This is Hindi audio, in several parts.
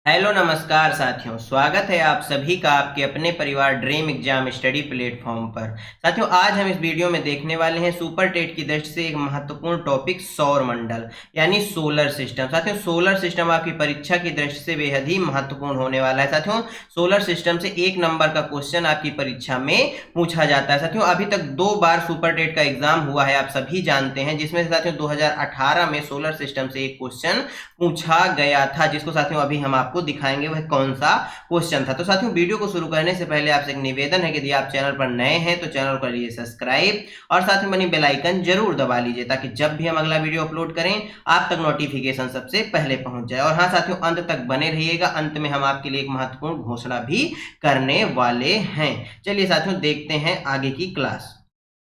हेलो नमस्कार साथियों, स्वागत है आप सभी का आपके अपने परिवार ड्रीम एग्जाम स्टडी प्लेटफॉर्म पर। साथियों, आज हम इस वीडियो में देखने वाले हैं सुपर टेट की दृष्टि से एक महत्वपूर्ण टॉपिक सौर मंडल यानी सोलर सिस्टम। साथियों, सोलर सिस्टम आपकी परीक्षा की दृष्टि से बेहद ही महत्वपूर्ण होने वाला है। साथियों, सोलर सिस्टम से 1 नंबर का क्वेश्चन आपकी परीक्षा में पूछा जाता है। साथियों, अभी तक 2 बार सुपर टेट का एग्जाम हुआ है, आप सभी जानते हैं, जिसमें से साथियों 2018 में सोलर सिस्टम से एक क्वेश्चन पूछा गया था, जिसको साथियों अभी हम आपको दिखाएंगे वह कौन सा क्वेश्चन था। तो साथियों, वीडियो को शुरू करने से पहले आपसे एक निवेदन है कि यदि आप चैनल पर नए हैं तो चैनल को करिए सब्सक्राइब और साथ में बनी बेल आइकन जरूर दबा लीजिए, ताकि जब भी हम अगला वीडियो अपलोड करें आप तक नोटिफिकेशन सबसे पहले पहुंच जाए। और हाँ साथियों, अंत तक बने रहिएगा, अंत में हम आपके लिए एक महत्वपूर्ण घोषणा भी करने वाले हैं। चलिए साथियों, देखते हैं आगे की क्लास।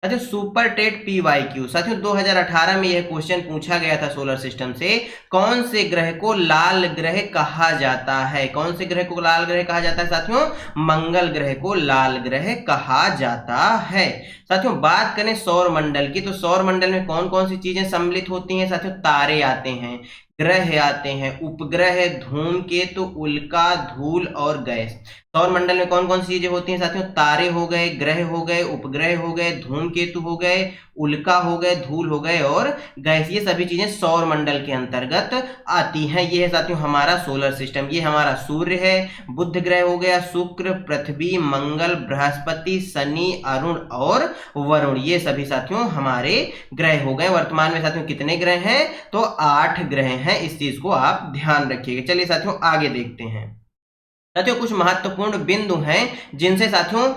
अच्छा, सुपर टेट PYQ। साथियों, 2018 में यह क्वेश्चन पूछा गया था सोलर सिस्टम से, कौन से ग्रह को लाल ग्रह कहा जाता है। कौन से ग्रह को लाल ग्रह कहा जाता है साथियों? मंगल ग्रह को लाल ग्रह कहा जाता है। साथियों, बात करें सौर मंडल की, तो सौर मंडल में कौन कौन सी चीजें सम्मिलित होती हैं साथियों? तारे आते हैं, ग्रह आते हैं, उपग्रह, धूमकेतु, उल्का, धूल और गैस। सौर मंडल में कौन कौन सी चीजें होती हैं साथियों? तारे हो गए, ग्रह हो गए, उपग्रह हो गए, धूमकेतु हो गए, उल्का हो गए, धूल हो गए और गैस। ये सभी चीजें सौर मंडल के अंतर्गत आती हैं। ये है साथियों हमारा सोलर सिस्टम। ये हमारा सूर्य है, बुध ग्रह हो गया, शुक्र, पृथ्वी, मंगल, बृहस्पति, शनि, अरुण और वरुण। ये सभी साथियों हमारे ग्रह हो गए। वर्तमान में साथियों कितने ग्रह हैं? तो 8 ग्रह हैं। इस चीज को आप ध्यान रखिएगा। चलिए साथियों, आगे देखते हैं। साथियों, कुछ महत्वपूर्ण बिंदु हैं जिनसे साथियों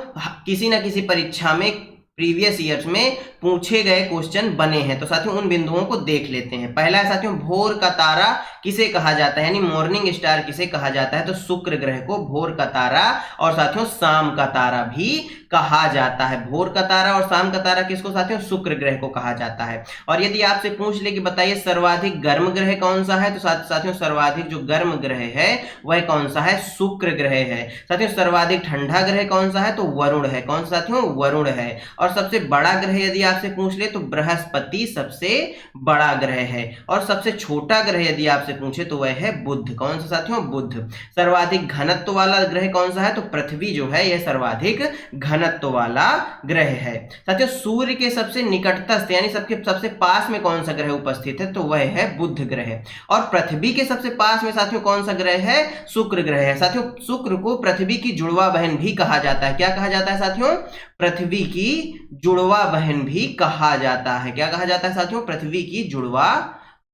किसी न किसी परीक्षा में प्रीवियस ईयर्स में पूछे गए क्वेश्चन बने हैं। तो साथियों उन बिंदुओं को देख लेते हैं। पहला है साथियों, भोर का तारा किसे कहा जाता है, यानी मॉर्निंग स्टार किसे कहा जाता है? तो शुक्र ग्रह को भोर का तारा और साथियों शाम का तारा भी कहा जाता है। भोर का तारा और शाम का तारा किसको साथियों? शुक्र ग्रह को कहा जाता है। और यदि आपसे पूछ ले कि बताइए सर्वाधिक गर्म ग्रह कौन सा है, तो साथियों सर्वाधिक जो गर्म ग्रह है वह कौन सा है? शुक्र ग्रह है। साथियों, सर्वाधिक ठंडा ग्रह कौन सा है? तो वरुण है। कौन सा साथियों? वरुण है। और सबसे बड़ा ग्रह यदि आपसे पूछ ले तो बृहस्पति सबसे बड़ा ग्रह है। और सबसे छोटा ग्रह यदि आपसे पूछे तो वह है बुध। कौन सा साथियों? बुध। सर्वाधिक घनत्व वाला ग्रह कौन सा है? तो पृथ्वी जो है यह सर्वाधिक घनत्व वाला ग्रह है। साथियों, सूर्य के सबसे निकटस्थ यानी सबसे पास में कौन सा ग्रह उपस्थित है? तो वह है बुध ग्रह। और पृथ्वी के सबसे पास में साथियों कौन सा ग्रह है? शुक्र ग्रह है। साथियों, शुक्र को पृथ्वी की जुड़वा बहन भी कहा जाता है। क्या कहा जाता है साथियों? पृथ्वी की जुड़वा बहन भी कहा जाता है। क्या कहा जाता है साथियों? पृथ्वी की जुड़वा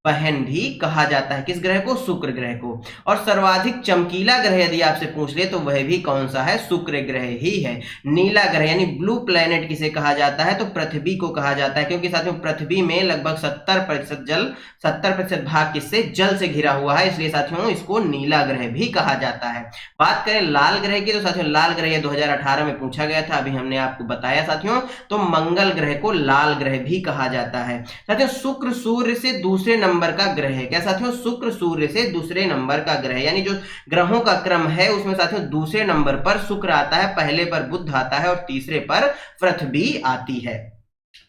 बहन भी कहा जाता है। किस ग्रह को? शुक्र ग्रह को। और सर्वाधिक चमकीला ग्रह यदि आपसे पूछ ले तो वह भी कौन सा है? शुक्र ग्रह ही है। नीला ग्रह यानी ब्लू प्लेनेट किसे कहा जाता है? तो पृथ्वी को कहा जाता है, क्योंकि साथियों पृथ्वी में लगभग 70% जल, 70% भाग किससे? जल से घिरा हुआ है, इसलिए साथियों इसको नीला ग्रह भी कहा जाता है। बात करें लाल ग्रह की, तो साथियों लाल ग्रह 2018 में पूछा गया था, अभी हमने आपको बताया साथियों। तो मंगल ग्रह को लाल ग्रह भी कहा जाता है। साथियों, शुक्र सूर्य से दूसरे नंबर का ग्रह है। क्या साथियों? शुक्र सूर्य से दूसरे नंबर का ग्रह, यानी जो ग्रहों का क्रम है उसमें साथियों दूसरे नंबर पर शुक्र आता है, पहले पर बुध आता है और तीसरे पर पृथ्वी आती है।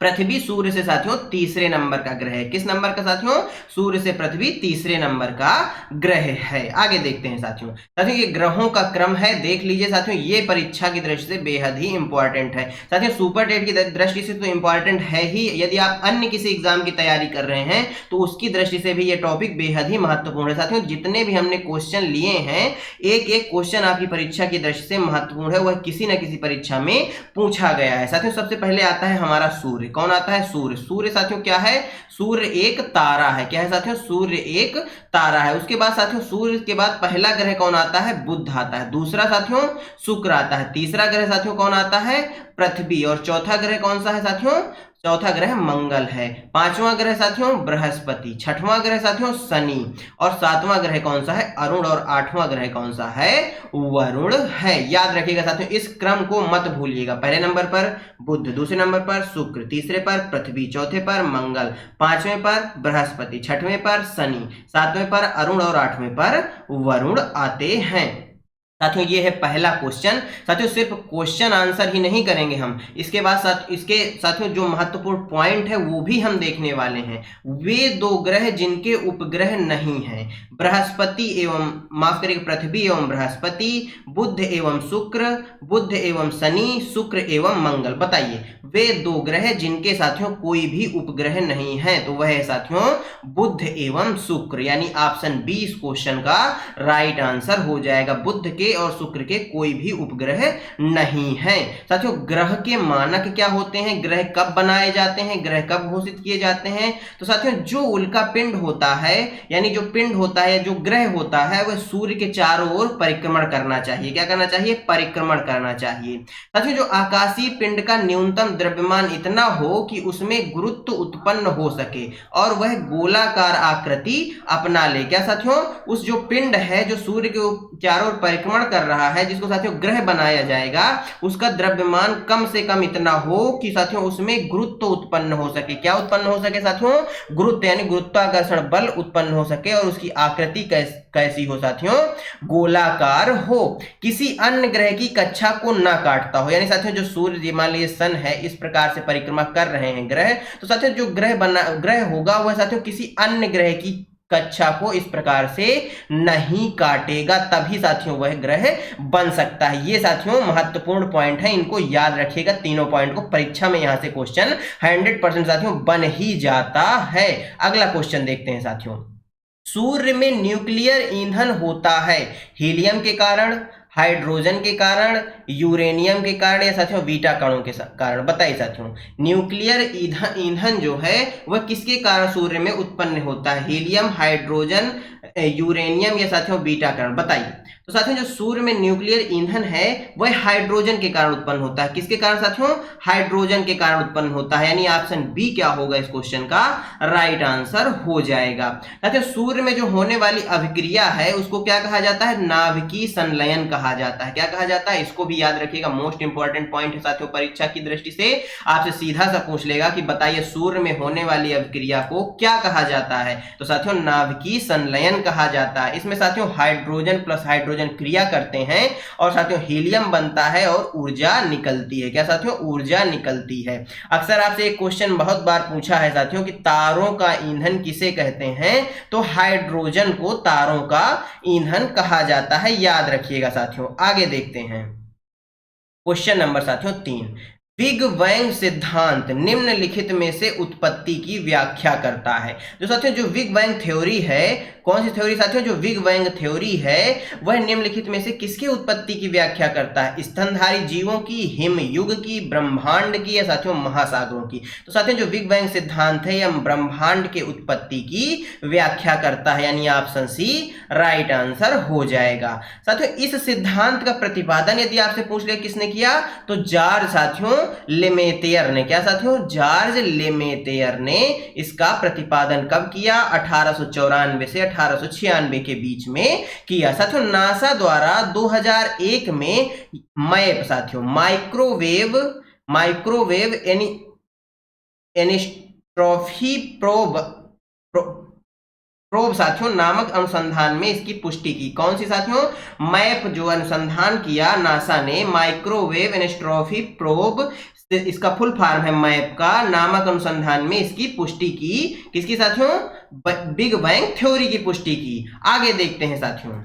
पृथ्वी सूर्य से साथियों तीसरे नंबर का ग्रह है। किस नंबर का साथियों? सूर्य से पृथ्वी तीसरे नंबर का ग्रह है। आगे देखते हैं साथियों ये ग्रहों का क्रम है, देख लीजिए साथियों, ये परीक्षा की दृष्टि से बेहद ही इंपॉर्टेंट है। साथियों सुपर टेट की दृष्टि से तो इंपॉर्टेंट है ही, यदि आप अन्य किसी एग्जाम की तैयारी कर रहे हैं तो उसकी दृष्टि से भी ये टॉपिक बेहद ही महत्वपूर्ण है। साथियों, जितने भी हमने क्वेश्चन लिए हैं, एक एक क्वेश्चन आपकी परीक्षा की दृष्टि से महत्वपूर्ण है, वह किसी न किसी परीक्षा में पूछा गया है। साथियों, सबसे पहले आता है हमारा सूर्य। कौन आता है? सूर्य। सूर्य साथियों क्या है? सूर्य एक तारा है। क्या है साथियों? सूर्य एक तारा है। उसके बाद साथियों सूर्य के बाद पहला ग्रह कौन आता है? बुध आता है। दूसरा साथियों शुक्र आता है। तीसरा ग्रह साथियों कौन आता है? पृथ्वी। और चौथा ग्रह कौन सा है साथियों? चौथा ग्रह मंगल है। पांचवा ग्रह साथियों बृहस्पति। छठवां ग्रह साथियों शनि। और सातवां ग्रह कौन सा है? अरुण। और आठवां ग्रह कौन सा है? वरुण है। याद रखिएगा साथियों, इस क्रम को मत भूलिएगा। पहले नंबर पर बुध, दूसरे नंबर पर शुक्र, तीसरे पर पृथ्वी, चौथे पर मंगल, पांचवें पर बृहस्पति, छठवें पर शनि, सातवें पर अरुण और आठवें पर वरुण आते हैं। साथियों ये है पहला क्वेश्चन। साथियों सिर्फ क्वेश्चन आंसर ही नहीं करेंगे हम, इसके बाद इसके साथियों जो महत्वपूर्ण पॉइंट है वो भी हम देखने वाले हैं। वे दो ग्रह जिनके उपग्रह नहीं हैं, बृहस्पति एवं माफ करिएगा पृथ्वी एवं बृहस्पति, बुध एवं शुक्र, बुध एवं शनि, शुक्र एवं मंगल। बताइए वे दो ग्रह जिनके साथियों कोई भी उपग्रह नहीं है, तो वह है साथियों बुध एवं शुक्र, यानी ऑप्शन बी इस क्वेश्चन का राइट आंसर हो जाएगा। बुध के और शुक्र के कोई भी उपग्रह नहीं है। साथियों ग्रह के मानक क्या होते हैं, ग्रह कब बनाए जाते हैं, ग्रह कब घोषित किए जाते हैं, तो साथियों जो उल्का पिंड होता है, यानी जो पिंड होता है, जो ग्रह होता है, वह सूर्य के चारों ओर परिक्रमण करना चाहिए। क्या करना चाहिए, परिक्रमण करना चाहिए। साथियों जो आकाशीय पिंड का न्यूनतम द्रव्यमान इतना हो कि उसमें गुरुत्व उत्पन्न हो सके और वह गोलाकार आकृति अपना ले। क्या साथियों, उस जो पिंड है जो सूर्य के चारों ओर परिक्रमण कर रहा है, जिसको साथियों ग्रह बनाया जाएगा, उसका द्रव्यमान कम से कम इतना हो कि साथियों उसमें गुरुत्व उत्पन्न हो सके। क्या उत्पन्न हो सके साथियों, गुरुत्व, यानी गुरुत्वाकर्षण बल उत्पन्न हो सके और उसकी आकृति कैसी हो साथियों, गोलाकार हो, किसी अन्य ग्रह की कक्षा को ना काटता हो। यानी साथियों जो सूर्य मान लीजिए सन है, इस प्रकार से परिक्रमा कर रहे हैं ग्रह, तो साथियों जो ग्रह होगा वह साथियों किसी अन्य ग्रह की कक्षा को इस प्रकार से नहीं काटेगा, तभी साथियों वह ग्रह बन सकता है। ये साथियों महत्वपूर्ण पॉइंट है, इनको याद रखिएगा। तीनों पॉइंट को परीक्षा में यहां से क्वेश्चन 100% साथियों बन ही जाता है। अगला क्वेश्चन देखते हैं साथियों। सूर्य में न्यूक्लियर ईंधन होता है हीलियम के कारण, हाइड्रोजन के कारण, यूरेनियम के कारण या साथियों बीटा कणों के कारण। बताइए साथियों न्यूक्लियर ईंधन जो है वह किसके कारण सूर्य में उत्पन्न होता है, हीलियम, हाइड्रोजन, यूरेनियम या साथियों बीटा कण। बताइए। तो साथियों जो सूर्य में न्यूक्लियर ईंधन है वह हाइड्रोजन के कारण उत्पन्न होता है। किसके कारण साथियों, हाइड्रोजन के कारण उत्पन्न होता है, यानी ऑप्शन बी क्या होगा इस क्वेश्चन का राइट आंसर हो जाएगा। साथियों सूर्य में जो होने वाली अभिक्रिया है उसको क्या कहा जाता है, नाभिकीय संलयन कहा जाता है। क्या कहा जाता है, इसको भी याद रखिएगा, मोस्ट इंपॉर्टेंट पॉइंट है साथियों। परीक्षा की दृष्टि से आपसे सीधा सा पूछ लेगा कि बताइए सूर्य में होने वाली अभिक्रिया को क्या कहा जाता है, तो साथियों नाभिकीय संलयन कहा जाता है। इसमें साथियों हाइड्रोजन प्लस हाइड्रोजन क्रिया करते हैं और साथियों हीलियम बनता है और ऊर्जा निकलती है। क्या साथियों, ऊर्जा निकलती है। अक्सर आपसे एक क्वेश्चन बहुत बार पूछा है साथियों कि तारों का ईंधन किसे कहते हैं, तो हाइड्रोजन को तारों का ईंधन कहा जाता है, याद रखिएगा साथियों। आगे देखते हैं क्वेश्चन नंबर साथियों 3। बिग बैंग सिद्धांत निम्नलिखित में से उत्पत्ति की व्याख्या करता है। जो साथियों जो बिग बैंग थ्योरी है, कौन सी थ्योरी साथियों, जो बिग बैंग थ्योरी है वह निम्नलिखित में से किसकी उत्पत्ति की व्याख्या करता है, स्तनधारी जीवों की, हिमयुग की, ब्रह्मांड की या साथियों महासागरों की। तो साथियों जो बिग बैंग सिद्धांत है यह ब्रह्मांड के उत्पत्ति की व्याख्या करता है, यानी ऑप्शन सी राइट आंसर हो जाएगा। साथियों इस सिद्धांत का प्रतिपादन यदि आपसे पूछ ले किसने किया, तो जॉर्ज साथियों लेमेतियर ने। क्या साथियों, जॉर्ज लेमेतियर ने इसका प्रतिपादन कब किया, 1894 से 1896 के बीच में किया। साथियों नासा द्वारा 2001 में मैप साथियों माइक्रोवेव एनिस्ट्रॉफी प्रोब साथियों नामक अनुसंधान में इसकी पुष्टि की। कौन सी साथियों, मैप जो अनुसंधान किया नासा ने, माइक्रोवेव एनिस्ट्रॉफी प्रोब, इसका फुल फॉर्म है मैप का, नामक अनुसंधान में इसकी पुष्टि की। किसकी साथियों, बिग बैंग थ्योरी की पुष्टि की। आगे देखते हैं साथियों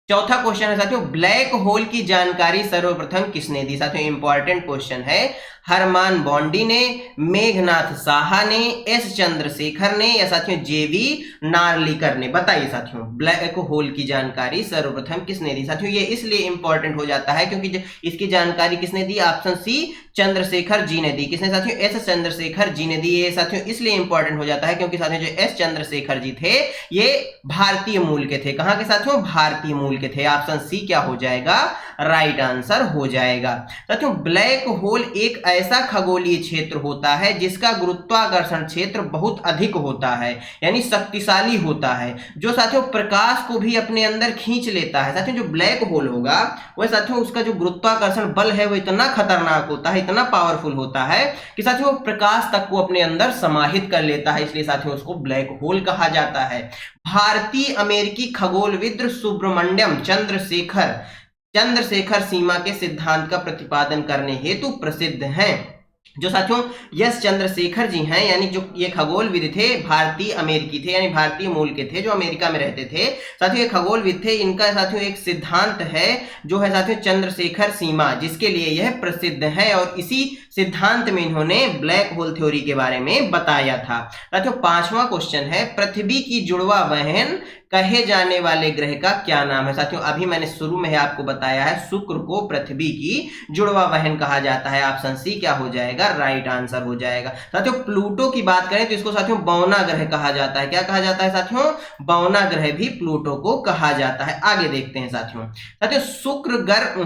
चौथा क्वेश्चन है साथियों, ब्लैक होल की जानकारी सर्वप्रथम किसने दी। साथियों इंपॉर्टेंट क्वेश्चन है, हरमान बॉन्डी ने, मेघनाथ साहा ने, एस चंद्रशेखर ने या साथियों जेवी नार्लिकर ने। बताइए साथियों ब्लैक होल की जानकारी सर्वप्रथम किसने दी। साथियों ये इसलिए इंपॉर्टेंट हो जाता है क्योंकि इसकी जानकारी किसने दी, ऑप्शन सी चंद्रशेखर जी ने दी। किसने साथियों, एस चंद्रशेखर जी ने दी। ये साथियों इसलिए इंपॉर्टेंट हो जाता है क्योंकि साथियों जो एस चंद्रशेखर जी थे ये भारतीय मूल के थे। कहां के साथियों, भारतीय मूल के थे। ऑप्शन सी क्या हो जाएगा, राइट आंसर हो जाएगा। साथियों ब्लैक होल एक ऐसा खगोलीय क्षेत्र होता है जिसका गुरुत्वाकर्षण क्षेत्र बहुत अधिक होता है, यानी शक्तिशाली होता है, जो साथियों प्रकाश को भी अपने अंदर खींच लेता है। साथियों जो ब्लैक होल होगा वह साथियों उसका जो गुरुत्वाकर्षण बल है वो इतना खतरनाक होता है, है, इतना पावरफुल होता है कि साथियों प्रकाश तक को अपने अंदर समाहित कर लेता है, इसलिए साथियों उसको ब्लैक होल कहा जाता है। भारतीय अमेरिकी खगोलविद सुब्रमण्यम चंद्रशेखर सीमा के सिद्धांत का प्रतिपादन करने हेतु प्रसिद्ध हैं। जो साथियों यस चंद्रशेखर जी हैं, यानी जो ये खगोलविद थे, भारतीय अमेरिकी थे, यानी भारतीय मूल के थे, जो अमेरिका में रहते थे। साथियों ये खगोलविद थे, इनका साथियों एक सिद्धांत है जो है साथियों चंद्रशेखर सीमा, जिसके लिए यह प्रसिद्ध है और इसी सिद्धांत में इन्होंने ब्लैक होल थ्योरी के बारे में बताया था। साथियों 5वां क्वेश्चन है, पृथ्वी की जुड़वा बहन कहे जाने वाले ग्रह का क्या नाम है। साथियों अभी मैंने शुरू में आपको बताया है, शुक्र को पृथ्वी की जुड़वा बहन कहा जाता है। ऑप्शन सी क्या हो जाएगा, राइट आंसर हो जाएगा। साथियों प्लूटो की बात करें तो इसको साथियों बौना ग्रह कहा जाता है। क्या कहा जाता है साथियों, बौना ग्रह भी प्लूटो को कहा जाता है। आगे देखते हैं साथियों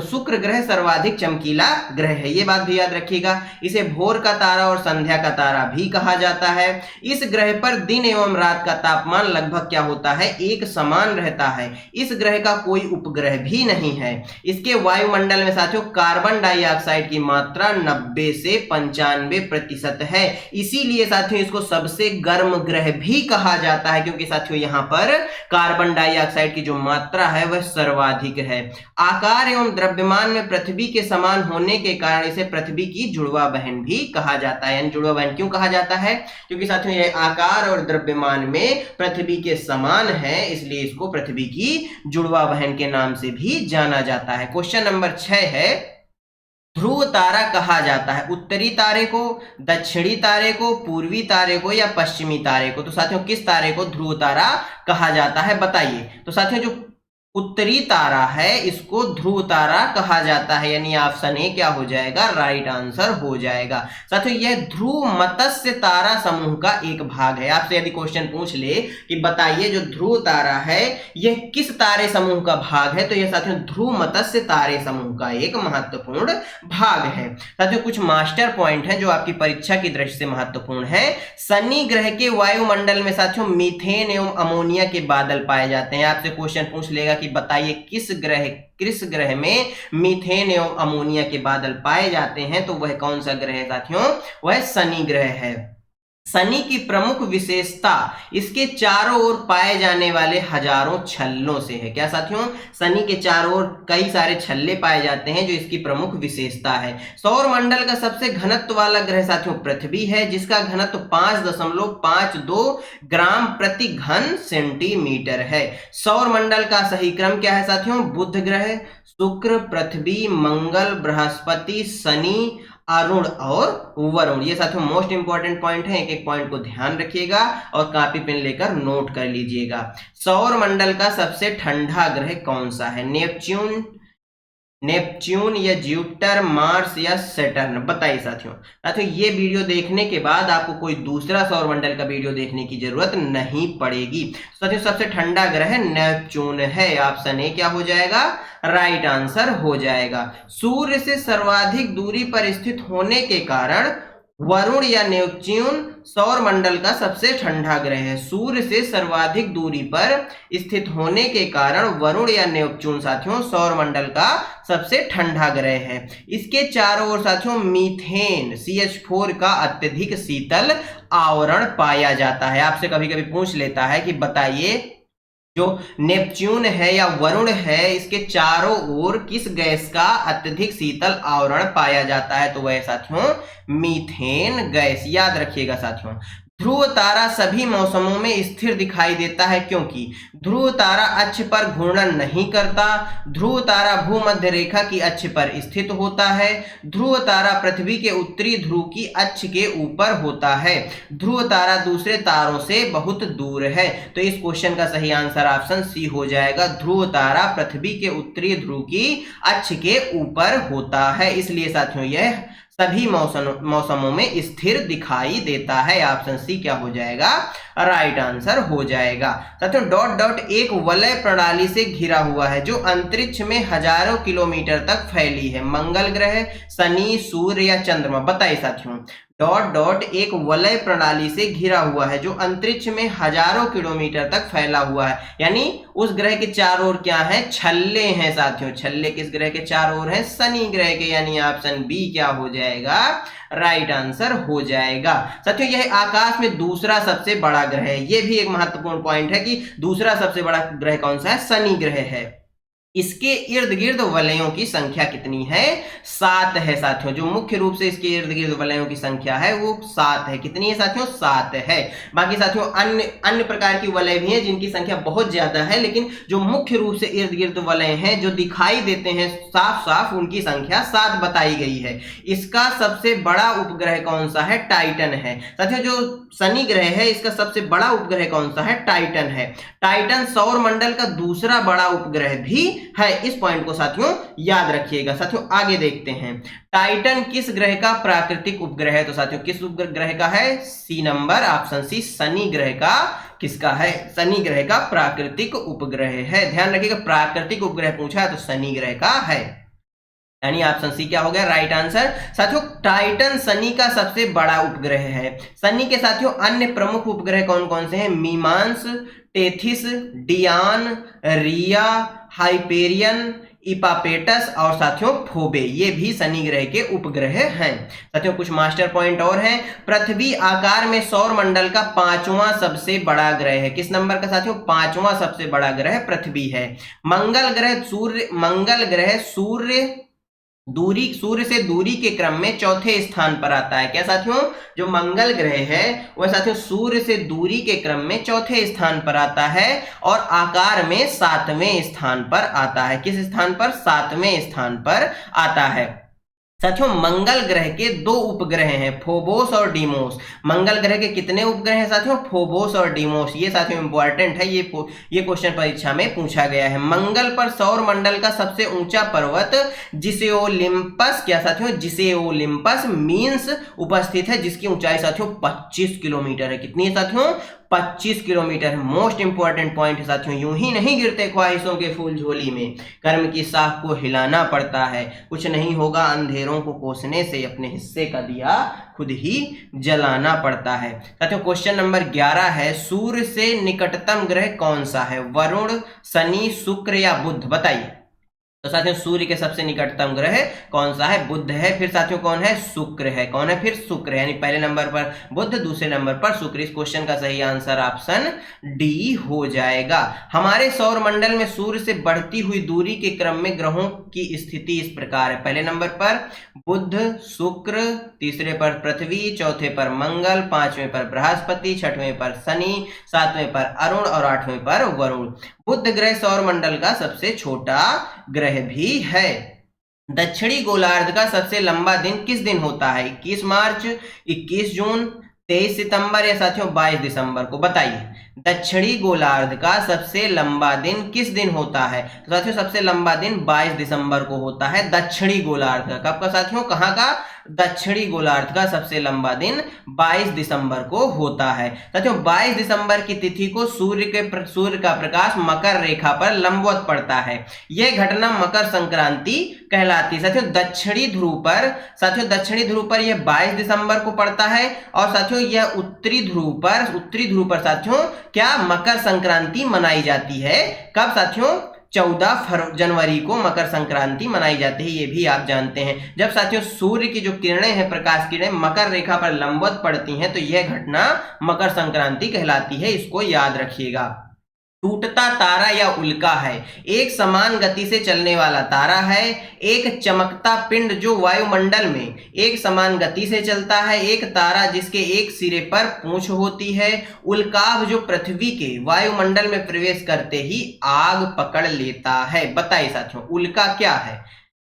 शुक्र ग्रह सर्वाधिक चमकीला ग्रह है, ये बात भी याद रखिएगा। इसे भोर का तारा और संध्या का तारा भी कहा जाता है। इस ग्रह पर दिन एवं रात का तापमान लगभग क्या होता है, एक समान रहता है। इस ग्रह का कोई उपग्रह भी नहीं है। इसके वायुमंडल में साथियों कार्बन डाइऑक्साइड की मात्रा 90 से 95% है। इसीलिए साथियों इसको सबसे गर्म ग्रह भी कहा जाता है, क्योंकि साथियों यहां पर कार्बन डाइऑक्साइड की जो मात्रा है वह सर्वाधिक है। आकार एवं द्रव्यमान में पृथ्वी के समान होने के कारण इसे पृथ्वी की जुड़वा बहन भी कहा जाता है। यानी जुड़वा बहन क्यों कहा जाता है, क्योंकि साथियों यह आकार और द्रव्यमान में पृथ्वी के समान है, इसलिए इसको पृथ्वी की जुड़वा बहन के नाम से भी जाना जाता है। क्वेश्चन नंबर 6 है, ध्रुव तारा कहा जाता है उत्तरी तारे को, दक्षिणी तारे को, पूर्वी तारे को या पश्चिमी तारे को। तो साथियों किस तारे को ध्रुव तारा कहा जाता है बताइए। तो साथियों जो उत्तरी तारा है इसको ध्रुव तारा कहा जाता है, यानी ऑप्शन ए क्या हो जाएगा, राइट आंसर हो जाएगा। साथियों यह ध्रुव मत्स्य तारा समूह का एक भाग है। आपसे यदि क्वेश्चन पूछ ले कि बताइए जो ध्रुव तारा है यह किस तारे समूह का भाग है, तो यह साथियों ध्रुव मत्स्य तारे समूह का एक महत्वपूर्ण भाग है। साथियों कुछ मास्टर पॉइंट है जो आपकी परीक्षा की दृष्टि से महत्वपूर्ण है। शनि ग्रह के वायुमंडल में साथियों मीथेन एवं अमोनिया के बादल पाए जाते हैं। आपसे क्वेश्चन पूछ लेगा कि बताइए किस ग्रह में मीथेन एवं अमोनिया के बादल पाए जाते हैं, तो वह कौन सा ग्रह है साथियों, वह शनि ग्रह है। शनि की प्रमुख विशेषता इसके चारों ओर पाए जाने वाले हजारों छल्लों से है। क्या साथियों, शनि के चारों ओर कई सारे छल्ले पाए जाते हैं जो इसकी प्रमुख विशेषता है। सौर मंडल का सबसे घनत्व वाला ग्रह साथियों पृथ्वी है, जिसका घनत्व 5.52 ग्राम प्रति घन सेंटीमीटर है। सौर मंडल का सही क्रम क्या है साथियों, बुध ग्रह, शुक्र, पृथ्वी, मंगल, बृहस्पति, शनि, अरुण और वरुण। ये साथियों मोस्ट इंपॉर्टेंट पॉइंट है, एक एक पॉइंट को ध्यान रखिएगा और कॉपी पेन लेकर नोट कर लीजिएगा। सौर मंडल का सबसे ठंडा ग्रह कौन सा है, नेपच्यून या जुपिटर, मार्स या सैटर्न, बताइए साथियों। साथियों ये वीडियो देखने के बाद आपको कोई दूसरा सौरमंडल का वीडियो देखने की जरूरत नहीं पड़ेगी। साथियों सबसे ठंडा ग्रह नेपच्यून है, ऑप्शन ए क्या हो जाएगा, राइट आंसर हो जाएगा। सूर्य से सर्वाधिक दूरी पर स्थित होने के कारण वरुण या नेपच्यून सौर मंडल का सबसे ठंडा ग्रह है। सूर्य से सर्वाधिक दूरी पर स्थित होने के कारण वरुण या नेपच्यून साथियों सौर मंडल का सबसे ठंडा ग्रह है। इसके चारों ओर साथियों मीथेन CH4 का अत्यधिक शीतल आवरण पाया जाता है। आपसे कभी कभी पूछ लेता है कि बताइए जो नेपच्यून है या वरुण है इसके चारों ओर किस गैस का अत्यधिक शीतल आवरण पाया जाता है, तो वह साथियों मीथेन गैस। याद रखिएगा साथियों, ध्रुव तारा सभी मौसमों में स्थिर दिखाई देता है क्योंकि ध्रुव तारा अक्ष पर घूर्णन नहीं करता। ध्रुव तारा भूमध्य रेखा की अक्ष पर स्थित होता है। ध्रुव तारा पृथ्वी के उत्तरी ध्रुव की अक्ष के ऊपर होता है। ध्रुव तारा दूसरे तारों से बहुत दूर है। तो इस क्वेश्चन का सही आंसर ऑप्शन सी हो जाएगा, ध्रुव तारा पृथ्वी के उत्तरी ध्रुव की अक्ष के ऊपर होता है, इसलिए साथियों यह सभी मौसमों में स्थिर दिखाई देता है। ऑप्शन सी क्या हो जाएगा, राइट आंसर हो जाएगा। साथियों डॉट डॉट एक वलय प्रणाली से घिरा हुआ है जो अंतरिक्ष में हजारों किलोमीटर तक फैली है। मंगल ग्रह, शनि, सूर्य या चंद्रमा, बताइए साथियों। डॉट डॉट एक वलय प्रणाली से घिरा हुआ है जो अंतरिक्ष में हजारों किलोमीटर तक फैला हुआ है। यानी उस ग्रह के चारों ओर क्या है, छल्ले हैं साथियों। छल्ले किस ग्रह के चारों ओर हैं, शनि ग्रह के, यानी ऑप्शन बी क्या हो जाएगा, राइट आंसर हो जाएगा। साथियों यह आकाश में दूसरा सबसे बड़ा ग्रह है। यह भी एक महत्वपूर्ण पॉइंट है कि दूसरा सबसे बड़ा ग्रह कौन सा है, शनि ग्रह है। इसके इर्द गिर्द वलयों की संख्या कितनी है, 7 है साथियों। जो मुख्य रूप से इसके इर्द गिर्द वलयों की संख्या है वो 7 है। कितनी है साथियों, 7 है। बाकी साथियों अन्य प्रकार की वलय भी हैं जिनकी संख्या बहुत ज्यादा है, लेकिन जो मुख्य रूप से इर्द गिर्द वलय हैं जो दिखाई देते हैं साफ साफ, उनकी संख्या 7 बताई गई है। इसका सबसे बड़ा उपग्रह कौन सा है, टाइटन है। साथियों जो शनि ग्रह है इसका सबसे बड़ा उपग्रह कौन सा है, टाइटन है। टाइटन सौर मंडल का दूसरा बड़ा उपग्रह भी है। इस पॉइंट को साथियों याद रखिएगा। साथियों आगे देखते हैं, टाइटन किस ग्रह का प्राकृतिक उपग्रह है। तो साथियों किस उपग्रह का है, सी नंबर, ऑप्शन सी, शनि ग्रह का किसका है, शनि ग्रह का प्राकृतिक उपग्रह है। ध्यान रखिएगा, प्राकृतिक उपग्रह पूछा है तो शनि ग्रह का है, यानी ऑप्शन सी क्या हो गया, राइट आंसर। साथियों टाइटन शनि का सबसे बड़ा उपग्रह है। शनि के साथियों अन्य प्रमुख उपग्रह कौन कौन से हैं, मीमांस, टेथिस, डियान, रिया, हाइपेरियन, इपापेटस और साथियों फोबे, ये भी शनि ग्रह के उपग्रह हैं। साथियों कुछ मास्टर पॉइंट और हैं। पृथ्वी आकार में सौर मंडल का 5वां सबसे बड़ा ग्रह है। किस नंबर का साथियों, 5वां सबसे बड़ा ग्रह पृथ्वी है। मंगल ग्रह सूर्य सूर्य से दूरी के क्रम में चौथे स्थान पर आता है। क्या साथियों, जो मंगल ग्रह है वह साथियों सूर्य से दूरी के क्रम में चौथे स्थान पर आता है और आकार में 7वें स्थान पर आता है। किस स्थान पर, 7वें स्थान पर आता है। साथियों मंगल ग्रह के 2 उपग्रह हैं, फोबोस और डीमोस। मंगल ग्रह के कितने उपग्रह हैं साथियों, फोबोस और डीमोस। ये साथियों इंपॉर्टेंट है, ये क्वेश्चन परीक्षा में पूछा गया है। मंगल पर सौर मंडल का सबसे ऊंचा पर्वत जिसे ओलिम्पस, क्या साथियों, जिसे ओलिम्पस मीन्स उपस्थित है, जिसकी ऊंचाई साथियों 25 किलोमीटर है। कितनी है साथियों, 25 किलोमीटर। मोस्ट इंपॉर्टेंट पॉइंट है साथियों, यूं ही नहीं गिरते ख्वाहिशों के फूल झोली में, कर्म की साख को हिलाना पड़ता है। कुछ नहीं होगा अंधेरों को कोसने से, अपने हिस्से का दिया खुद ही जलाना पड़ता है। साथियों क्वेश्चन नंबर 11 है, सूर्य से निकटतम ग्रह कौन सा है, वरुण, शनि, शुक्र या बुध, बताइए। तो साथियों सूर्य के सबसे निकटतम ग्रह कौन सा है, बुध है। फिर साथियों कौन है, शुक्र है। कौन है फिर, शुक्र है। यानी पहले नंबर पर बुध, दूसरे नंबर पर शुक्र। इस क्वेश्चन का सही आंसर ऑप्शन डी हो जाएगा। हमारे सौर मंडल में सूर्य से बढ़ती हुई दूरी के क्रम में ग्रहों की स्थिति इस प्रकार है। पहले नंबर पर बुध, शुक्र, तीसरे पर पृथ्वी, चौथे पर मंगल, 5वें पर बृहस्पति, 6वें पर शनि, 7वें पर अरुण और 8वें पर वरुण। बुध ग्रह सौर मंडल का सबसे छोटा ग्रह भी है। दक्षिणी गोलार्ध का सबसे लंबा दिन किस दिन होता है, 21 मार्च, 21 जून, 23 सितंबर या साथियों 22 दिसंबर को, बताइए। दक्षिणी गोलार्ध का सबसे लंबा दिन किस दिन होता है, तो साथियों सबसे लंबा दिन 22 दिसंबर को होता है दक्षिणी गोलार्ध का। कब का साथियों, कहाँ का, दक्षिणी गोलार्ध का सबसे लंबा दिन 22 दिसंबर को होता है। साथियों 22 दिसंबर की तिथि को सूर्य का प्रकाश मकर रेखा पर लंबवत पड़ता है। यह घटना मकर संक्रांति कहलाती है। साथियों दक्षिणी ध्रुव पर यह 22 दिसंबर को पड़ता है और साथियों यह उत्तरी ध्रुव पर साथियों क्या, मकर संक्रांति मनाई जाती है। कब साथियों, 14 जनवरी को मकर संक्रांति मनाई जाती है। ये भी आप जानते हैं। जब साथियों सूर्य की जो किरणें हैं, प्रकाश किरणें मकर रेखा पर लंबवत पड़ती हैं तो यह घटना मकर संक्रांति कहलाती है। इसको याद रखिएगा। टूटता तारा या उल्का है, एक समान गति से चलने वाला तारा है। एक चमकता पिंड जो वायुमंडल में एक समान गति से चलता है। एक तारा जिसके एक सिरे पर पूंछ होती है। उल्काभ जो पृथ्वी के वायुमंडल में प्रवेश करते ही आग पकड़ लेता है। बताइए साथियों उल्का क्या है।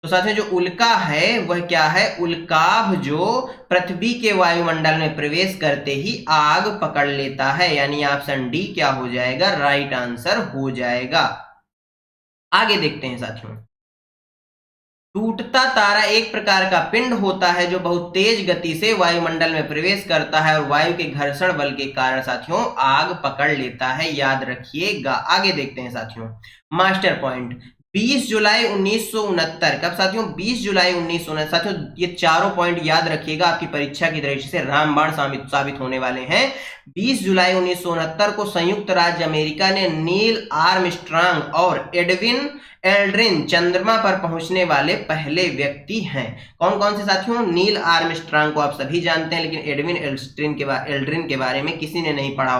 तो साथियों जो उल्का है वह क्या है, उल्काभ जो पृथ्वी के वायुमंडल में प्रवेश करते ही आग पकड़ लेता है। यानी ऑप्शन डी क्या हो जाएगा, राइट आंसर हो जाएगा। आगे देखते हैं साथियों, टूटता तारा एक प्रकार का पिंड होता है जो बहुत तेज गति से वायुमंडल में प्रवेश करता है और वायु के घर्षण बल के कारण साथियों आग पकड़ लेता है। याद रखिएगा। आगे देखते हैं साथियों, मास्टर पॉइंट, 20 जुलाई 1969। कब साथियों? 20 जुलाई 1969। साथियों ये चारों पॉइंट याद रखिएगा, आपकी परीक्षा की दृष्टि से रामबाण साबित होने वाले हैं। 20 जुलाई 1969 को संयुक्त राज्य अमेरिका ने नील आर्मस्ट्रांग और एडविन एल्ड्रिन चंद्रमा पर पहुंचने वाले पहले व्यक्ति हैं। कौन कौन से साथियों? नील आर्मस्ट्रांग को आप सभी जानते हैं, लेकिन एडविन एल्ड्रिन के बारे में किसी ने नहीं पढ़ा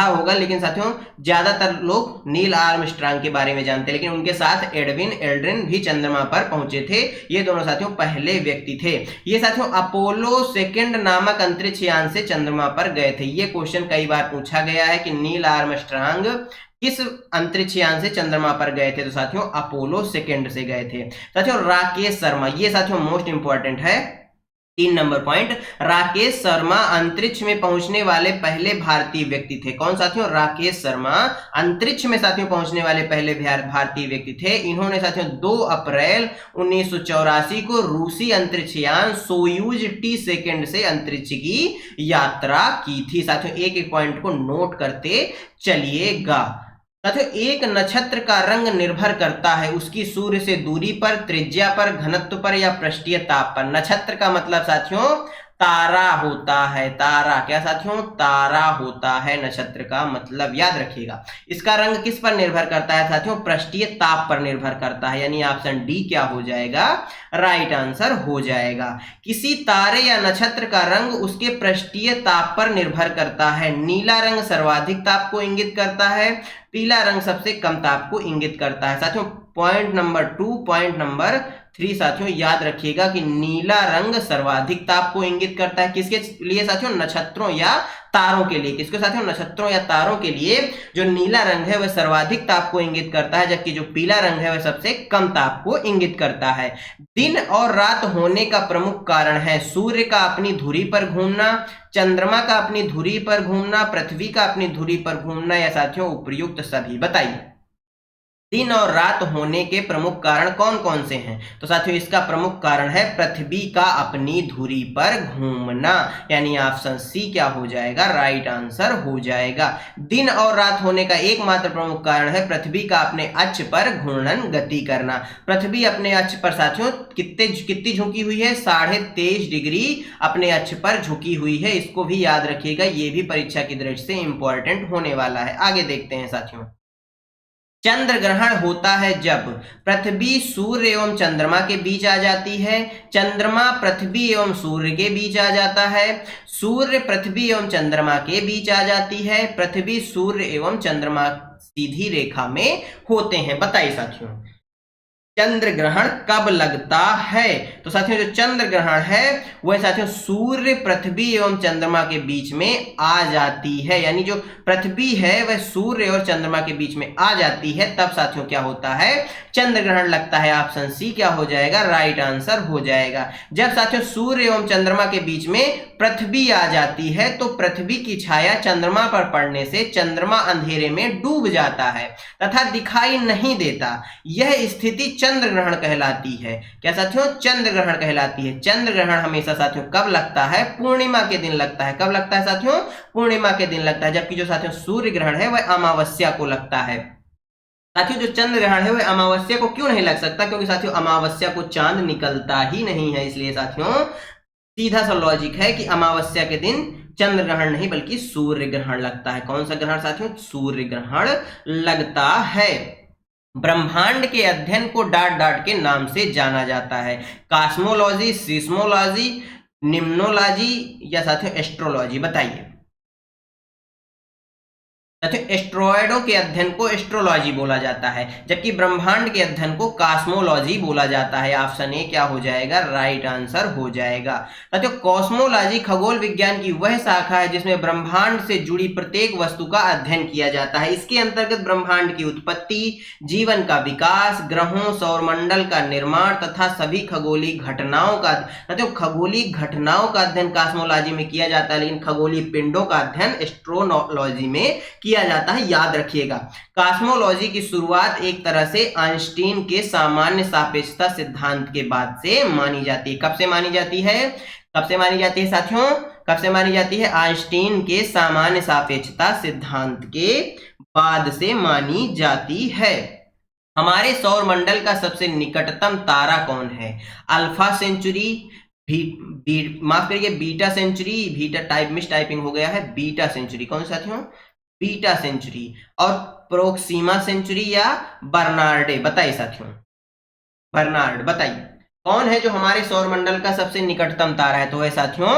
होगा, लेकिन साथियों ज्यादातर लोग नील आर्मस्ट्रांग के बारे में जानते हैं, लेकिन उनके साथ एडविन एल्ड्रिन भी चंद्रमा पर पहुंचे थे। ये दोनों साथियों पहले व्यक्ति थे। ये साथियों अपोलो 2 नामक अंतरिक्ष यान से चंद्रमा पर गए थे। ये क्वेश्चन कई बार पूछा गया है कि नील आर्मस्ट्रांग किस अंतरिक्ष यान से चंद्रमा पर गए थे? तो साथियों अपोलो 2 से गए थे। साथियों राकेश शर्मा, ये साथियों मोस्ट इंपॉर्टेंट है, 3 नंबर पॉइंट। राकेश शर्मा अंतरिक्ष में पहुंचने वाले पहले भारतीय व्यक्ति थे। कौन साथियों? राकेश शर्मा अंतरिक्ष में साथियों पहुंचने वाले पहले भारतीय व्यक्ति थे। इन्होंने साथियों 2 अप्रैल 1984 को रूसी अंतरिक्ष यान सोयूज T2 से अंतरिक्ष की यात्रा की थी। साथियों एक एक पॉइंट को नोट करते चलिएगा। साथियों एक नक्षत्र का रंग निर्भर करता है उसकी सूर्य से दूरी पर, त्रिज्या पर, घनत्व पर या पृष्ठीय ताप पर। नक्षत्र का मतलब साथियों तारा होता है। तारा क्या साथियों? तारा होता है नक्षत्र का मतलब, याद रखिएगा। इसका रंग किस पर निर्भर करता है साथियों? पृष्ठीय ताप पर निर्भर करता है, यानी ऑप्शन डी क्या हो जाएगा? राइट आंसर हो जाएगा। किसी तारे या नक्षत्र का रंग उसके पृष्ठीय ताप पर निर्भर करता है। नीला रंग सर्वाधिक ताप को इंगित करता है, पीला रंग सबसे कम ताप को इंगित करता है। साथियों पॉइंट नंबर 2, पॉइंट नंबर 3 साथियों याद रखिएगा कि नीला रंग सर्वाधिक ताप को इंगित करता है। किसके लिए साथियों? नक्षत्रों या तारों के लिए। किसको साथियों? नक्षत्रों या तारों के लिए जो नीला रंग है वह सर्वाधिक ताप को इंगित करता है, जबकि जो पीला रंग है वह सबसे कम ताप को इंगित करता है। दिन और रात होने का प्रमुख कारण है सूर्य का अपनी धुरी पर घूमना, चंद्रमा का अपनी धुरी पर घूमना, पृथ्वी का अपनी धुरी पर घूमना या साथियों उपयुक्त सभी। बताइए दिन और रात होने के प्रमुख कारण कौन कौन से हैं? तो साथियों इसका प्रमुख कारण है पृथ्वी का अपनी धुरी पर घूमना, यानी ऑप्शन सी क्या हो जाएगा? राइट आंसर हो जाएगा। दिन और रात होने का एकमात्र प्रमुख कारण है पृथ्वी का अपने अक्ष पर घूर्णन गति करना। पृथ्वी अपने अक्ष पर साथियों कितनी झुकी हुई है? 23.5 डिग्री अपने अक्ष पर झुकी हुई है। इसको भी याद रखिएगा, ये भी परीक्षा की दृष्टि से इंपॉर्टेंट होने वाला है। आगे देखते हैं साथियों। चंद्र ग्रहण होता है जब पृथ्वी सूर्य एवं चंद्रमा के बीच आ जाती है, चंद्रमा पृथ्वी एवं सूर्य के बीच आ जाता है, सूर्य पृथ्वी एवं चंद्रमा के बीच आ जाती है, पृथ्वी सूर्य एवं चंद्रमा सीधी रेखा में होते हैं। बताइए साथियों चंद्र ग्रहण कब लगता है? तो साथियों जो चंद्र ग्रहण है वह साथियों सूर्य पृथ्वी एवं चंद्रमा के बीच में आ जाती है, यानी जो पृथ्वी है वह सूर्य और चंद्रमा के बीच में आ जाती है, तब साथियों क्या होता है? चंद्र ग्रहण लगता है। ऑप्शन सी क्या हो जाएगा? राइट आंसर हो जाएगा। जब साथियों सूर्य एवं चंद्रमा के बीच में पृथ्वी आ जाती है तो पृथ्वी की छाया चंद्रमा पर पड़ने से चंद्रमा अंधेरे में डूब जाता है तथा दिखाई नहीं देता। यह स्थिति चंद्र ग्रहण कहलाती है। क्या साथियों? चंद्र ग्रहण कहलाती है। चंद्र ग्रहण हमेशा साथियों कब लगता है? पूर्णिमा के दिन लगता है। कब लगता है साथियों? पूर्णिमा के दिन लगता है। जबकि जो साथियों सूर्य ग्रहण है वह अमावस्या को लगता है। साथियों जो चंद्र ग्रहण है वह अमावस्या को क्यों नहीं लग सकता? क्योंकि साथियों अमावस्या को चांद निकलता ही नहीं है, इसलिए साथियों सीधा सा लॉजिक है कि अमावस्या के दिन चंद्र ग्रहण नहीं बल्कि सूर्य ग्रहण लगता है। कौन सा ग्रहण साथियों? सूर्य ग्रहण लगता है। ब्रह्मांड के अध्ययन को डाट के नाम से जाना जाता है। कॉस्मोलॉजी, सीस्मोलॉजी, निम्नोलॉजी या साथियों एस्ट्रोलॉजी। बताइए साथियों एस्ट्रॉयडों के अध्ययन को एस्ट्रोलॉजी बोला जाता है, जबकि ब्रह्मांड के अध्ययन को कॉस्मोलॉजी बोला जाता है। ऑप्शन ए क्या हो जाएगा? राइट आंसर हो जाएगा। साथियों कॉस्मोलॉजी खगोल विज्ञान की वह शाखा है जिसमें ब्रह्मांड से जुड़ी प्रत्येक वस्तु का अध्ययन किया जाता है। इसके अंतर्गत ब्रह्मांड की उत्पत्ति, जीवन का विकास, ग्रहों, सौरमंडल का निर्माण तथा सभी खगोलीय घटनाओं का साथियों खगोलीय घटनाओं का अध्ययन कॉस्मोलॉजी में किया जाता है, लेकिन खगोलीय पिंडों का अध्ययन एस्ट्रोनॉलॉजी में किया जाता है। याद रखिएगा कॉस्मोलॉजी की शुरुआत एक तरह से आइंस्टीन के सामान्य सापेक्षता सिद्धांत के बाद से मानी जाती है। कब से मानी जाती है? कब से मानी जाती है साथियों? कब से मानी जाती है? आइंस्टीन के सामान्य सापेक्षता सिद्धांत के बाद से मानी जाती है। हमारे सौर मंडल का सबसे निकटतम तारा कौन है? अल्फा सेंचुरी, माफ करिए beta Centauri, beta type miss typing हो गया है, बीटा सेंचुरी। कौन सा साथियों? Beta Centauri. और प्रोक्सीमा सेंचुरी या बर्नार्डे? बताइए साथियों, बर्नार्ड बताइए कौन है जो हमारे सौर मंडल का सबसे निकटतम तारा है? तो है साथियों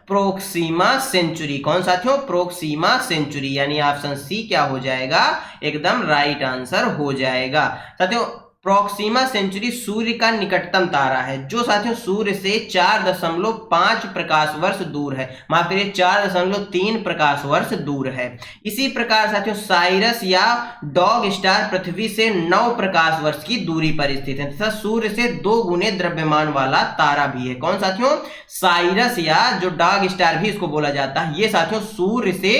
प्रोक्सीमा सेंचुरी। कौन साथियों? प्रोक्सीमा सेंचुरी, यानी ऑप्शन सी क्या हो जाएगा? एकदम राइट आंसर हो जाएगा। साथियों प्रोक्सीमा सेंचुरी सूर्य का निकटतम तारा है, जो साथियों सूर्य से 4.5 प्रकाश वर्ष दूर है, माफ करिए 4.3 प्रकाश वर्ष दूर है। इसी प्रकार साथियों साइरस या डॉग स्टार पृथ्वी से 9 प्रकाश वर्ष की दूरी पर स्थित है तथा सूर्य से 2 गुने द्रव्यमान वाला तारा भी है। कौन साथियों? साइरस या जो डॉग स्टार भी इसको बोला जाता है, ये साथियों सूर्य से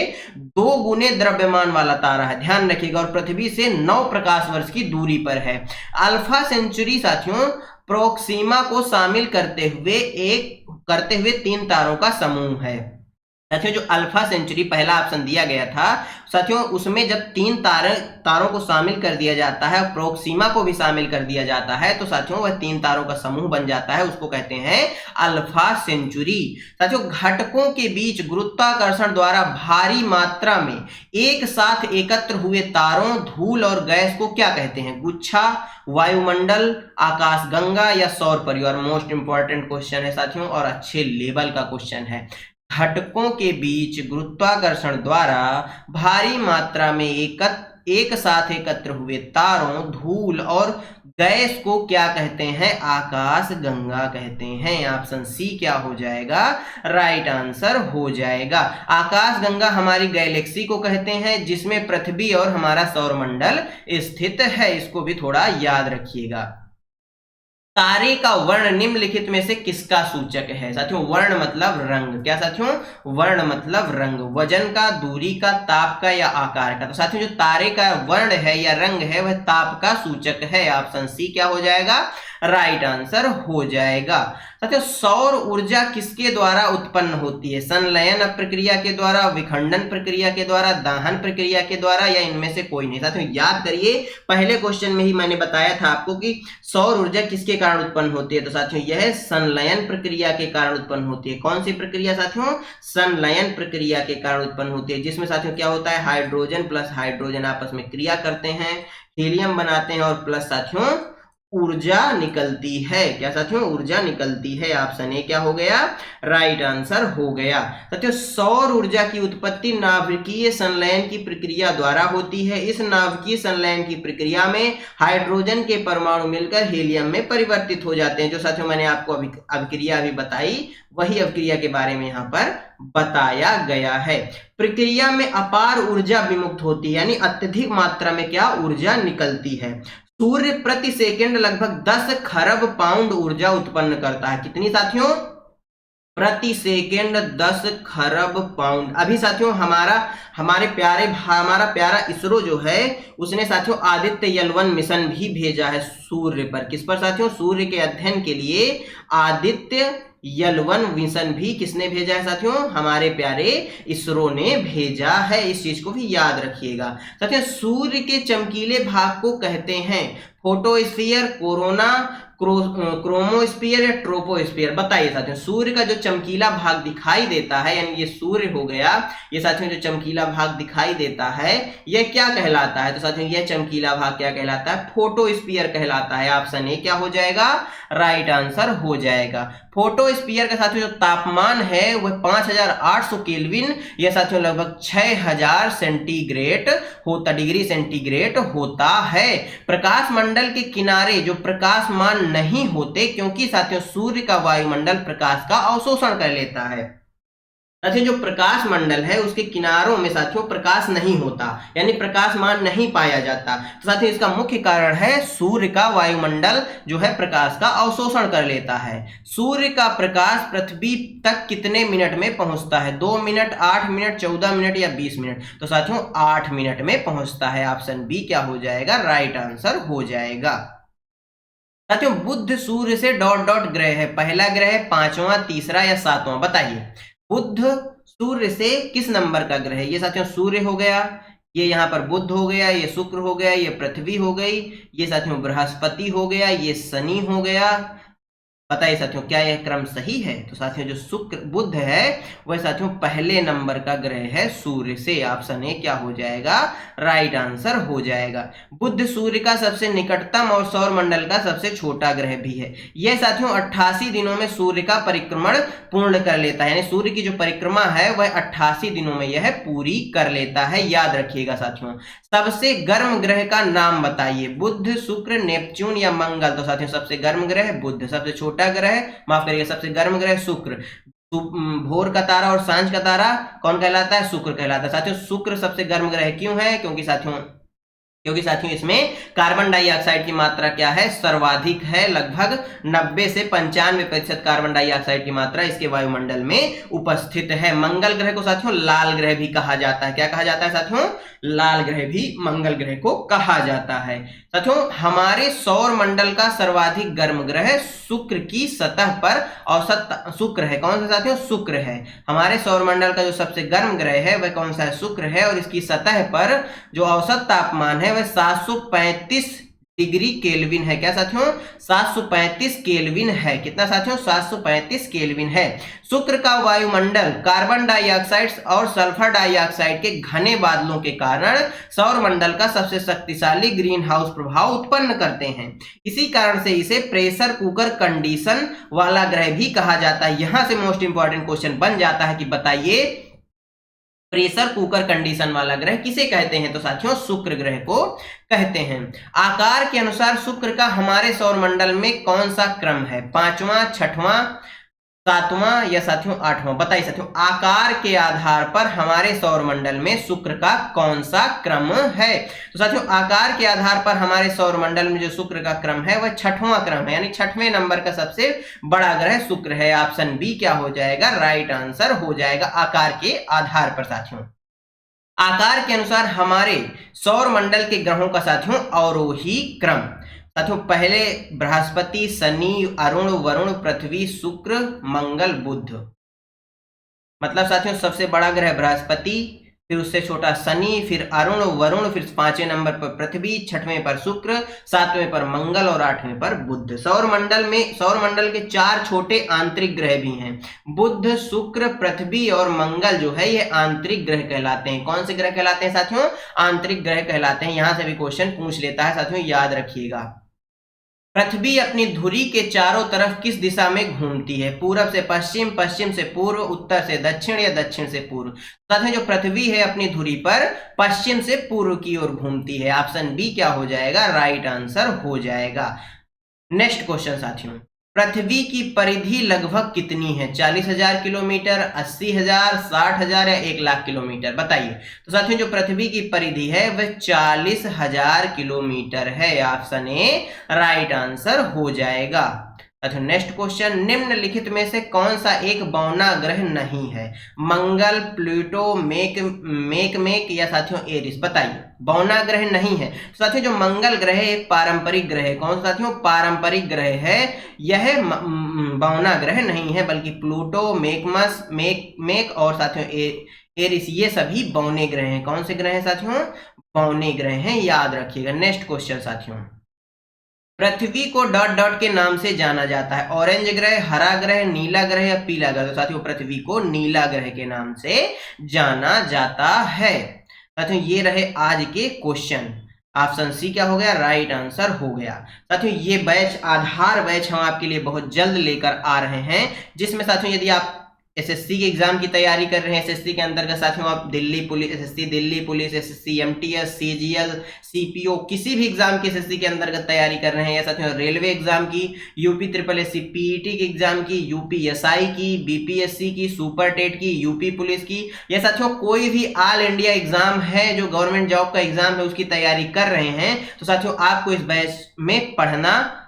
2 गुने द्रव्यमान वाला तारा है, ध्यान रखिएगा, और पृथ्वी से 9 प्रकाश वर्ष की दूरी पर है। अल्फा सेंचुरी साथियों प्रोक्सीमा को शामिल करते हुए 3 तारों का समूह है। साथियों जो अल्फा सेंचुरी पहला ऑप्शन दिया गया था साथियों, उसमें जब 3 तारों को शामिल कर दिया जाता है, प्रोक्सीमा को भी शामिल कर दिया जाता है, तो साथियों वह 3 तारों का समूह बन जाता है, उसको कहते हैं अल्फा सेंचुरी। साथियों घटकों के बीच गुरुत्वाकर्षण द्वारा भारी मात्रा में एक साथ एकत्र हुए तारों, धूल और गैस को क्या कहते हैं? गुच्छा, वायुमंडल, आकाशगंगा या सौर परिवार? मोस्ट इंपॉर्टेंट क्वेश्चन है साथियों और अच्छे लेवल का क्वेश्चन है। घटकों के बीच गुरुत्वाकर्षण द्वारा भारी मात्रा में एक साथ एकत्र हुए तारों, धूल और गैस को क्या कहते हैं? आकाश गंगा कहते हैं। ऑप्शन सी क्या हो जाएगा? राइट आंसर हो जाएगा। आकाश गंगा हमारी गैलेक्सी को कहते हैं, जिसमें पृथ्वी और हमारा सौरमंडल स्थित है, इसको भी थोड़ा याद रखिएगा। तारे का वर्ण निम्नलिखित में से किसका सूचक है? साथियों वर्ण मतलब रंग। क्या साथियों? वर्ण मतलब रंग, वजन का, दूरी का, ताप का या आकार का। तो साथियों जो तारे का वर्ण है या रंग है वह ताप का सूचक है। ऑप्शन सी क्या हो जाएगा? राइट आंसर हो जाएगा। साथियों सौर ऊर्जा किसके द्वारा उत्पन्न होती है? संलयन प्रक्रिया के द्वारा, विखंडन प्रक्रिया के द्वारा, दाहन प्रक्रिया के द्वारा या इनमें से कोई नहीं? साथियों याद करिए पहले क्वेश्चन में ही मैंने बताया था आपको कि सौर ऊर्जा किसके कारण उत्पन्न होती है, तो साथियों यह संलयन प्रक्रिया के कारण उत्पन्न होती है। कौन सी प्रक्रिया साथियों? संलयन प्रक्रिया के कारण उत्पन्न होती है, जिसमें साथियों क्या होता है? हाइड्रोजन प्लस हाइड्रोजन आपस में क्रिया करते हैं, हीलियम बनाते हैं और प्लस साथियों ऊर्जा निकलती है। क्या साथियों? ऊर्जा निकलती है। ऑप्शन ए क्या हो गया? राइट आंसर हो गया। साथियों सौर ऊर्जा की उत्पत्ति नाभिकीय संलयन की प्रक्रिया द्वारा होती है। इस नाभिकीय संलयन की प्रक्रिया में हाइड्रोजन के परमाणु मिलकर हीलियम में परिवर्तित हो जाते हैं। जो साथियों मैंने आपको अभिक्रिया अभी बताई, वही अभिक्रिया के बारे में यहाँ पर बताया गया है। प्रक्रिया में अपार ऊर्जा विमुक्त होती है, यानी अत्यधिक मात्रा में क्या ऊर्जा निकलती है। सूर्य प्रति सेकंड लगभग 10 खरब पाउंड ऊर्जा उत्पन्न करता है। कितनी साथियों? प्रति सेकंड 10 खरब पाउंड। अभी साथियों हमारा प्यारा इसरो जो है उसने साथियों आदित्य L1 मिशन भी भेजा है सूर्य पर। किस पर साथियों? सूर्य के अध्ययन के लिए आदित्य L1 मिशन भी किसने भेजा है साथियों? हमारे प्यारे इसरो ने भेजा है। इस चीज को भी याद रखिएगा। साथियों सूर्य के चमकीले भाग को कहते हैं फोटोस्फीयर, कोरोना, क्रोमोस्फीयर या ट्रोपोस्फीयर? बताइए साथियों सूर्य का जो चमकीला भाग दिखाई देता है, यानी ये सूर्य हो गया, ये साथियों जो चमकीला भाग दिखाई देता है यह क्या कहलाता है? तो साथियों यह चमकीला भाग क्या कहलाता है? फोटोस्फीयर कहलाता है। ऑप्शन ए क्या हो जाएगा? राइट आंसर हो जाएगा। फोटोस्फीयर का साथियों जो तापमान है वह 5800 केल्विन या साथियों लगभग 6000 सेंटीग्रेड होता, डिग्री सेंटीग्रेड होता है। प्रकाश मंडल के किनारे जो प्रकाशमान नहीं होते, क्योंकि साथियों सूर्य का वायुमंडल प्रकाश का अवशोषण कर लेता है। साथियों जो प्रकाश मंडल है उसके किनारों में साथियों प्रकाश नहीं होता, यानी प्रकाशमान नहीं पाया जाता। तो साथियों इसका मुख्य कारण है सूर्य का वायुमंडल जो है प्रकाश का अवशोषण कर लेता है। सूर्य का प्रकाश पृथ्वी तक कितने मिनट में पहुंचता है? 2 मिनट, 8 मिनट, 14 मिनट या 20 मिनट? तो साथियों 8 मिनट में पहुंचता है। ऑप्शन बी क्या हो जाएगा? राइट आंसर हो जाएगा। साथियों बुध सूर्य से डॉट डॉट ग्रह है, पहला ग्रह, 5वां, तीसरा या 7वां? बताइए बुध सूर्य से किस नंबर का ग्रह है? ये साथियों सूर्य हो गया, ये यहाँ पर बुध हो गया, ये शुक्र हो गया, ये पृथ्वी हो गई, ये साथियों बृहस्पति हो गया, ये शनि हो गया। बताइए साथियों क्या यह क्रम सही है? तो साथियों जो शुक्र बुध है वह साथियों पहले नंबर का ग्रह है सूर्य से। ऑप्शन ए क्या हो जाएगा? राइट आंसर हो जाएगा। बुध सूर्य का सबसे निकटतम और सौर मंडल का सबसे छोटा ग्रह भी है। यह साथियों 88 दिनों में सूर्य का परिक्रमण पूर्ण कर लेता है, यानी सूर्य की जो परिक्रमा है वह 88 दिनों में यह पूरी कर लेता है। याद रखिएगा साथियों। सबसे गर्म ग्रह का नाम बताइए। बुध, शुक्र, नेपच्यून या मंगल? तो साथियों सबसे गर्म ग्रह बुध, सबसे छोटा ग्रह माफ करिएगा सबसे गर्म ग्रह शुक्र। भोर का तारा और सांझ का तारा कौन कहलाता है? शुक्र कहलाता है। साथियों शुक्र सबसे गर्म ग्रह क्यों है? क्योंकि साथियों इसमें कार्बन डाइऑक्साइड की मात्रा क्या है? सर्वाधिक है। लगभग 90 से 95% कार्बन डाइऑक्साइड की मात्रा इसके वायुमंडल में उपस्थित है। मंगल ग्रह को साथियों लाल ग्रह भी कहा जाता है। क्या कहा जाता है साथियों? लाल ग्रह भी मंगल ग्रह को कहा जाता है। साथियों हमारे सौर मंडल का सर्वाधिक गर्म ग्रह शुक्र की सतह पर औसत शुक्र है। कौन सा साथियों? शुक्र है। हमारे सौर मंडल का जो सबसे गर्म ग्रह है वह कौन सा है? शुक्र है। और इसकी सतह पर जो औसत तापमान है वह 735 डिग्री केल्विन है। क्या साथियों? 735 केल्विन है। कितना साथियों? 735 केल्विन है। शुक्र का वायुमंडल कार्बन डाइऑक्साइड और सल्फर डाइऑक्साइड के घने बादलों के कारण सौर मंडल का सबसे शक्तिशाली ग्रीन हाउस प्रभाव उत्पन्न करते हैं। इसी कारण से इसे प्रेशर कुकर कंडीशन वाला ग्रह भी कहा जाता है। यहां से मोस्ट इंपॉर्टेंट क्वेश्चन बन जाता है कि बताइए प्रेशर कुकर कंडीशन वाला ग्रह किसे कहते हैं? तो साथियों शुक्र ग्रह को कहते हैं। आकार के अनुसार शुक्र का हमारे सौर मंडल में कौन सा क्रम है? 5वां, 6वां, 7वां या साथियों 8वां? बताइए साथियों आकार के आधार पर हमारे सौर मंडल में शुक्र का कौन सा क्रम है? तो साथियों आकार के आधार पर हमारे सौर मंडल में जो शुक्र का क्रम है वह 6वां क्रम है, यानी 6वें नंबर का सबसे बड़ा ग्रह शुक्र है। ऑप्शन बी क्या हो जाएगा? राइट आंसर हो जाएगा आकार के आधार पर। साथियों आकार के अनुसार हमारे सौर मंडल के ग्रहों का साथियों अवरोही क्रम। साथियों पहले बृहस्पति, शनि, अरुण, वरुण, पृथ्वी, शुक्र, मंगल, बुध। मतलब साथियों सबसे बड़ा ग्रह बृहस्पति, फिर उससे छोटा शनि, फिर अरुण, वरुण, फिर 5वें नंबर पर पृथ्वी, 6वें पर शुक्र, 7वें पर मंगल और 8वें पर बुध। सौर मंडल के 4 छोटे आंतरिक ग्रह भी हैं। बुध, शुक्र, पृथ्वी और मंगल जो है ये आंतरिक ग्रह कहलाते हैं। कौन से ग्रह कहलाते हैं साथियों? आंतरिक ग्रह कहलाते हैं। यहां से भी क्वेश्चन पूछ लेता है साथियों, याद रखिएगा। पृथ्वी अपनी धुरी के चारों तरफ किस दिशा में घूमती है? पूरब से पश्चिम, पश्चिम से पूर्व, उत्तर से दक्षिण या दक्षिण से पूर्व? साथियों जो पृथ्वी है अपनी धुरी पर पश्चिम से पूर्व की ओर घूमती है। ऑप्शन बी क्या हो जाएगा? राइट आंसर हो जाएगा। नेक्स्ट क्वेश्चन साथियों पृथ्वी की परिधि लगभग कितनी है? 40,000 किलोमीटर, 80,000, 60,000 या 1,00,000 किलोमीटर? बताइए। तो साथियों जो पृथ्वी की परिधि है वह 40,000 किलोमीटर है। ऑप्शन ए राइट आंसर हो जाएगा। अच्छा नेक्स्ट क्वेश्चन, निम्नलिखित में से कौन सा एक बौना ग्रह नहीं है? मंगल, प्लूटो, मेक या साथियों एरिस? बताइए बौना ग्रह नहीं है। साथियों जो मंगल ग्रह एक पारंपरिक ग्रह है। कौन सा साथियों? पारंपरिक ग्रह है। यह बौना ग्रह नहीं है, बल्कि प्लूटो, मेक और साथियों एरिस ये सभी बौने ग्रह हैं। कौन से ग्रह हैं साथियों? बौने ग्रह हैं, याद रखिएगा। नेक्स्ट क्वेश्चन साथियों पृथ्वी को डॉट डॉट के नाम से जाना जाता है। ऑरेंज ग्रह, हरा ग्रह, नीला ग्रह या पीला ग्रह? तो साथियों पृथ्वी को नीला ग्रह के नाम से जाना जाता है। साथियों ये रहे आज के क्वेश्चन। ऑप्शन सी क्या हो गया? राइट आंसर हो गया। साथियों ये बैच आधार बैच हम आपके लिए बहुत जल्द लेकर आ रहे हैं, जिसमें साथियों यदि आप एसएससी के एग्जाम की तैयारी कर रहे हैं, एसएससी के अंतर्गत साथियों आप Delhi police, SSC MTS, CGL, CPO किसी भी एग्जाम की एसएससी के अंतर्गत तैयारी कर रहे हैं, या साथियों रेलवे एग्जाम की, यूपी ट्रिपल एससी पीईटी के एग्जाम की, यूपीएसआई की, बीपीएससी की, सुपर टेट की, यूपी पुलिस की, या साथियों कोई भी ऑल इंडिया एग्जाम है जो गवर्नमेंट जॉब का एग्जाम है उसकी तैयारी कर रहे हैं, तो साथियों आपको इस बैच में पढ़ना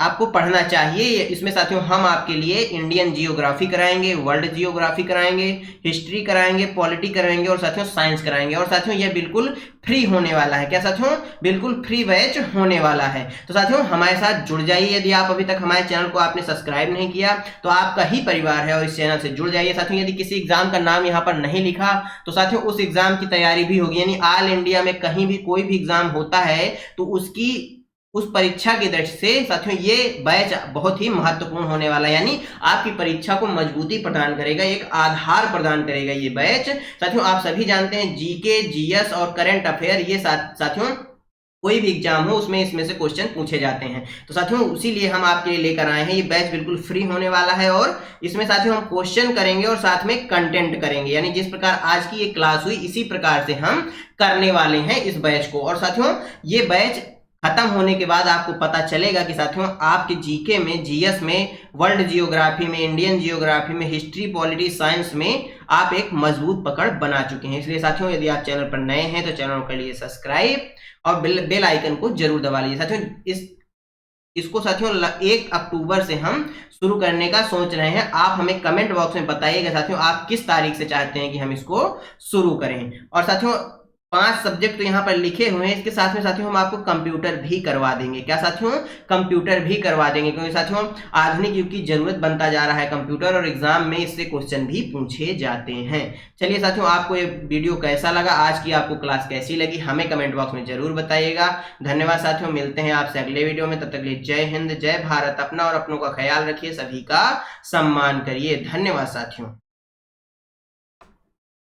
आपको पढ़ना चाहिए। इसमें साथियों हम आपके लिए इंडियन जियोग्राफी कराएंगे, वर्ल्ड जियोग्राफी कराएंगे, हिस्ट्री कराएंगे, पॉलिटी कराएंगे और साथियों साइंस कराएंगे। और साथियों ये बिल्कुल फ्री होने वाला है। क्या साथियों? बिल्कुल फ्री बैच होने वाला है। तो साथियों हमारे साथ जुड़ जाइए। यदि आप अभी तक हमारे चैनल को आपने सब्सक्राइब नहीं किया तो आपका ही परिवार है और इस चैनल से जुड़ जाइए। साथियों यदि किसी एग्जाम का नाम यहाँ पर नहीं लिखा तो साथियों उस एग्जाम की तैयारी भी होगी, यानी ऑल इंडिया में कहीं भी कोई भी एग्जाम होता है तो उस परीक्षा की दृष्टि से साथियों ये बैच बहुत ही महत्वपूर्ण होने वाला है, यानी आपकी परीक्षा को मजबूती प्रदान करेगा, एक आधार प्रदान करेगा ये बैच। साथियों आप सभी जानते हैं जीके, जीएस और करंट अफेयर ये साथियों कोई भी एग्जाम हो उसमें इसमें से क्वेश्चन पूछे जाते हैं। तो साथियों इसीलिए हम आपके लिए लेकर आए हैं। ये बैच बिल्कुल फ्री होने वाला है और इसमें साथियों हम क्वेश्चन करेंगे और साथ में कंटेंट करेंगे, यानी जिस प्रकार आज की ये क्लास हुई इसी प्रकार से हम करने वाले हैं इस बैच को। और साथियों ये बैच खत्म होने के बाद आपको पता चलेगा कि साथियों आपके जीके में, जीएस में, वर्ल्ड जियोग्राफी में, इंडियन जियोग्राफी में, हिस्ट्री, पॉलिटी, साइंस में आप एक मजबूत पकड़ बना चुके हैं। इसलिए साथियों यदि आप चैनल पर नए हैं तो चैनल के लिए सब्सक्राइब और बेल आइकन को जरूर दबा लीजिए। साथियों इसको साथियों 1 अक्टूबर से हम शुरू करने का सोच रहे हैं। आप हमें कमेंट बॉक्स में बताइएगा साथियों आप किस तारीख से चाहते हैं कि हम इसको शुरू करें। और साथियों 5 सब्जेक्ट तो यहाँ पर लिखे हुए हैं, इसके साथ में साथियों हम आपको कंप्यूटर भी करवा देंगे। क्या साथियों? कंप्यूटर भी करवा देंगे, क्योंकि साथियों आधुनिक युग की जरूरत बनता जा रहा है कंप्यूटर और एग्जाम में इससे क्वेश्चन भी पूछे जाते हैं। चलिए साथियों आपको ये वीडियो कैसा लगा, आज की आपको क्लास कैसी लगी हमें कमेंट बॉक्स में जरूर बताइएगा। धन्यवाद साथियों, मिलते हैं आपसे अगले वीडियो में। तब तक के लिए जय हिंद, जय भारत। अपना और अपनों का ख्याल रखिए, सभी का सम्मान करिए। धन्यवाद साथियों।